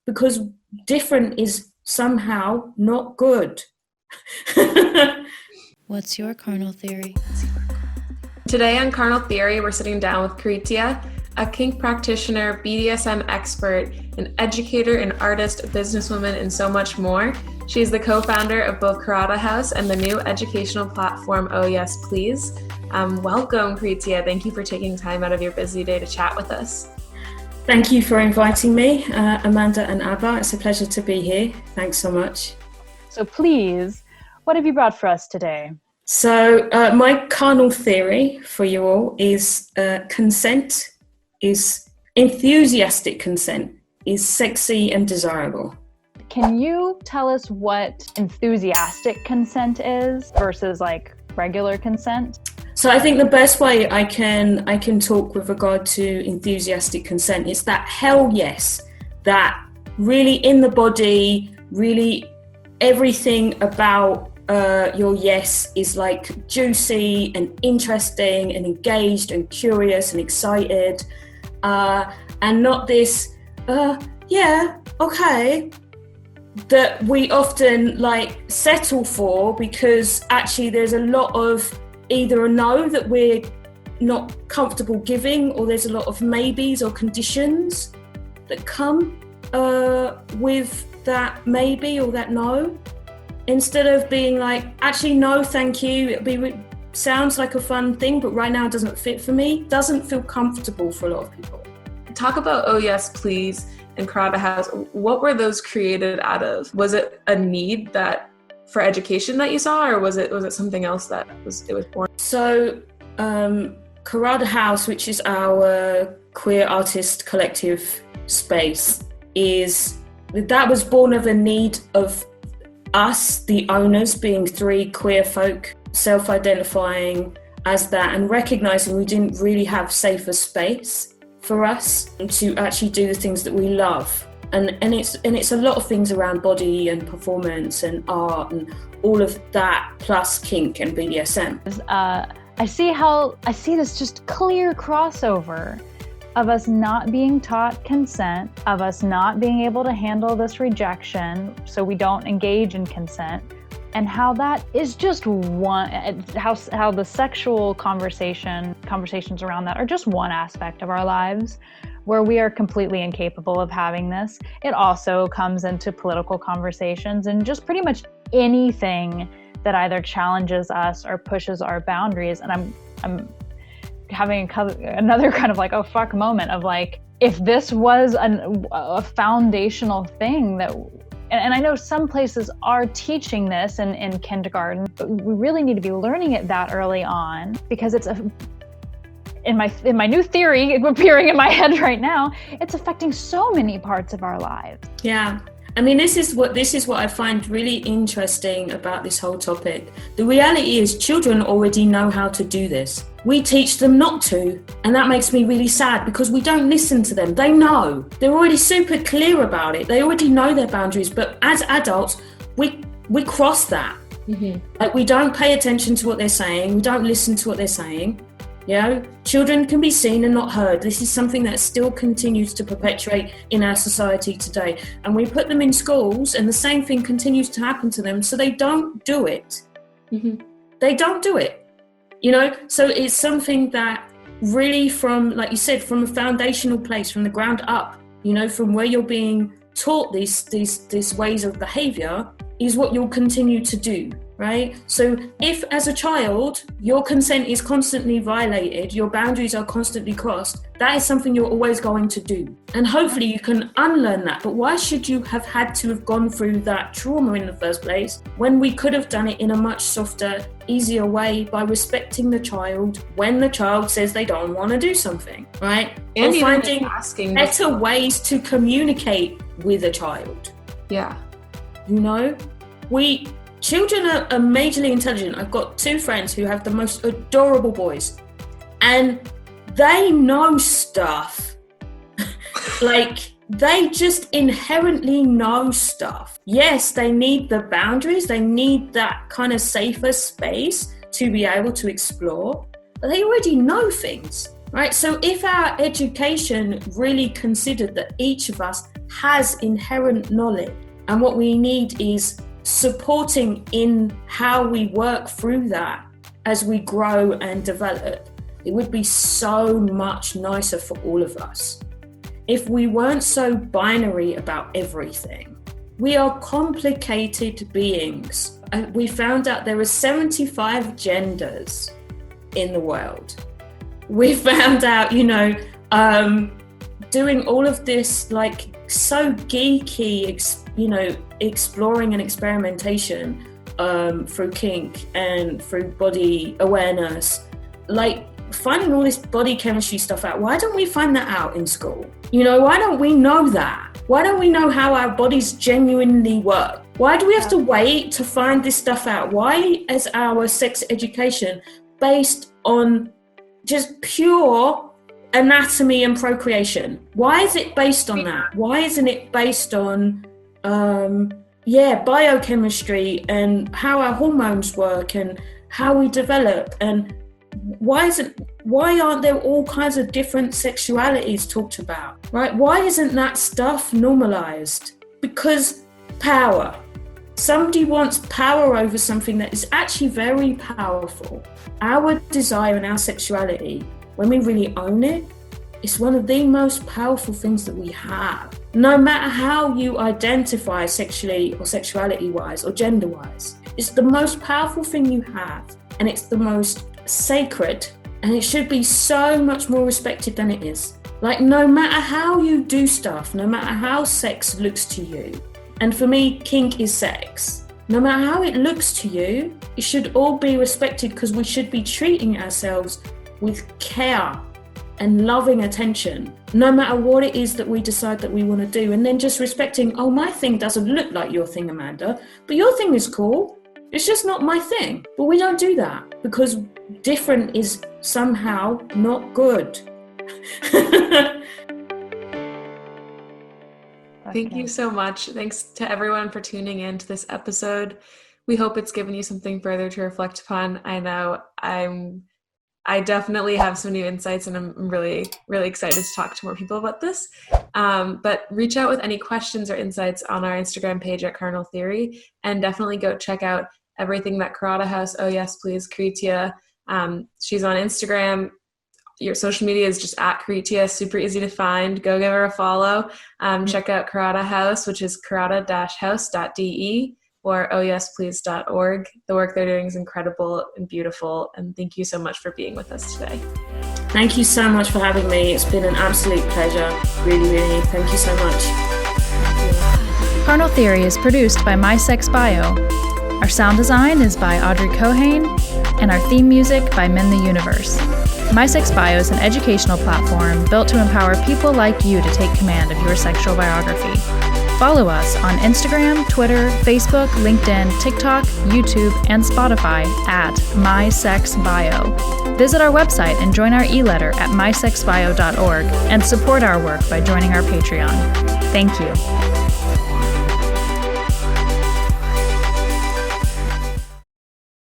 because different is somehow not good. What's your carnal theory? Today on Carnal Theory, we're sitting down with Caritia, a kink practitioner, BDSM expert, an educator, an artist, a businesswoman, and so much more. She is the co-founder of both Caritia House and the new educational platform, Oh Yes Please. Welcome, Caritia. Thank you for taking time out of your busy day to chat with us. Thank you for inviting me, Amanda and Abba. It's a pleasure to be here. Thanks so much. So please, what have you brought for us today? So my carnal theory for you all is consent is enthusiastic consent is sexy and desirable. Can you tell us what enthusiastic consent is versus like regular consent? So I think the best way I can talk with regard to enthusiastic consent is that hell yes, that really in the body, really everything about your yes is like juicy and interesting and engaged and curious and excited, and not this yeah, okay, that we often like settle for, because actually there's a lot of either a no that we're not comfortable giving, or there's a lot of maybes or conditions that come with that maybe or that no. Instead of being like, actually, no, thank you. Sounds like a fun thing, but right now it doesn't fit for me. Doesn't feel comfortable for a lot of people. Talk about Oh Yes Please and Caritia House. What were those created out of? Was it a need that for education that you saw, or was it something else that it was born? So, Caritia House, which is our queer artist collective space, that was born of a need of us, the owners, being three queer folk, self-identifying as that and recognizing we didn't really have safer space for us to actually do the things that we love. And it's a lot of things around body and performance and art and all of that, plus kink and BDSM. I see this just clear crossover of us not being taught consent, of us not being able to handle this rejection so we don't engage in consent, and how that is just one, how the sexual conversations around that are just one aspect of our lives where we are completely incapable of having this. It also comes into political conversations and just pretty much anything that either challenges us or pushes our boundaries. And I'm having another kind of like, oh fuck moment of like, if this was a foundational thing that, and I know some places are teaching this in kindergarten, but we really need to be learning it that early on, because it's in my new theory appearing in my head right now, it's affecting so many parts of our lives. Yeah. I mean, this is what I find really interesting about this whole topic. The reality is children already know how to do this. We teach them not to, and that makes me really sad because we don't listen to them. They know. They're already super clear about it. They already know their boundaries, but as adults, we cross that. Mm-hmm. Like, we don't pay attention to what they're saying. We don't listen to what they're saying. You know, children can be seen and not heard. This is something that still continues to perpetuate in our society today. And we put them in schools and the same thing continues to happen to them. So they don't do it. Mm-hmm. They don't do it. You know, so it's something that really from, like you said, from a foundational place, from the ground up, you know, from where you're being taught these ways of behavior is what you'll continue to do. Right? So if as a child, your consent is constantly violated, your boundaries are constantly crossed, that is something you're always going to do. And hopefully you can unlearn that. But why should you have had to have gone through that trauma in the first place when we could have done it in a much softer, easier way by respecting the child when the child says they don't want to do something, right? And finding better ways to communicate with a child. Yeah. You know, children are majorly intelligent. I've got two friends who have the most adorable boys, and they know stuff. Like, they just inherently know stuff. Yes, they need the boundaries. They need that kind of safer space to be able to explore, but they already know things, right? So if our education really considered that each of us has inherent knowledge. And what we need is supporting in how we work through that as we grow and develop. It would be so much nicer for all of us if we weren't so binary about everything. We are complicated beings. We found out there are 75 genders in the world. We found out, doing all of this like so geeky, exploring and experimentation through kink and through body awareness, like finding all this body chemistry stuff out. Why don't we find that out in school? Why don't we know that? Why don't we know how our bodies genuinely work? Why do we have to wait to find this stuff out? Why is our sex education based on just pure anatomy and procreation? Why is it based on that? Why isn't it based on biochemistry and how our hormones work and how we develop? And why aren't there all kinds of different sexualities talked about, right? Why isn't that stuff normalized? Because power. Somebody wants power over something that is actually very powerful. Our desire and our sexuality, when we really own it, it's one of the most powerful things that we have. No matter how you identify sexually or sexuality-wise or gender-wise, it's the most powerful thing you have, and it's the most sacred, and it should be so much more respected than it is. Like, no matter how you do stuff, no matter how sex looks to you, and for me, kink is sex. No matter how it looks to you, it should all be respected, because we should be treating ourselves with care and loving attention, no matter what it is that we decide that we want to do. And then just respecting, oh, my thing doesn't look like your thing, Amanda, but your thing is cool. It's just not my thing. But we don't do that because different is somehow not good. Thank you so much. Thanks to everyone for tuning in to this episode. We hope it's given you something further to reflect upon. I know I definitely have some new insights, and I'm really, really excited to talk to more people about this. But reach out with any questions or insights on our Instagram page at Carnal Theory, and definitely go check out everything that Caritia House, oh yes please, Caritia. She's on Instagram. Your social media is just at Caritia, super easy to find. Go give her a follow. Check out Caritia House, which is caritia-house.de, or ohyesplease.org. The work they're doing is incredible and beautiful, and thank you so much for being with us today. Thank you so much for having me. It's been an absolute pleasure. Really, really. Thank you so much. Carnal Theory is produced by My Sex Bio. Our sound design is by Audrey Cohane, and our theme music by Men the Universe. My Sex Bio is an educational platform built to empower people like you to take command of your sexual biography. Follow us on Instagram, Twitter, Facebook, LinkedIn, TikTok, YouTube, and Spotify at My Sex Bio. Visit our website and join our e-letter at mysexbio.org, and support our work by joining our Patreon. Thank you.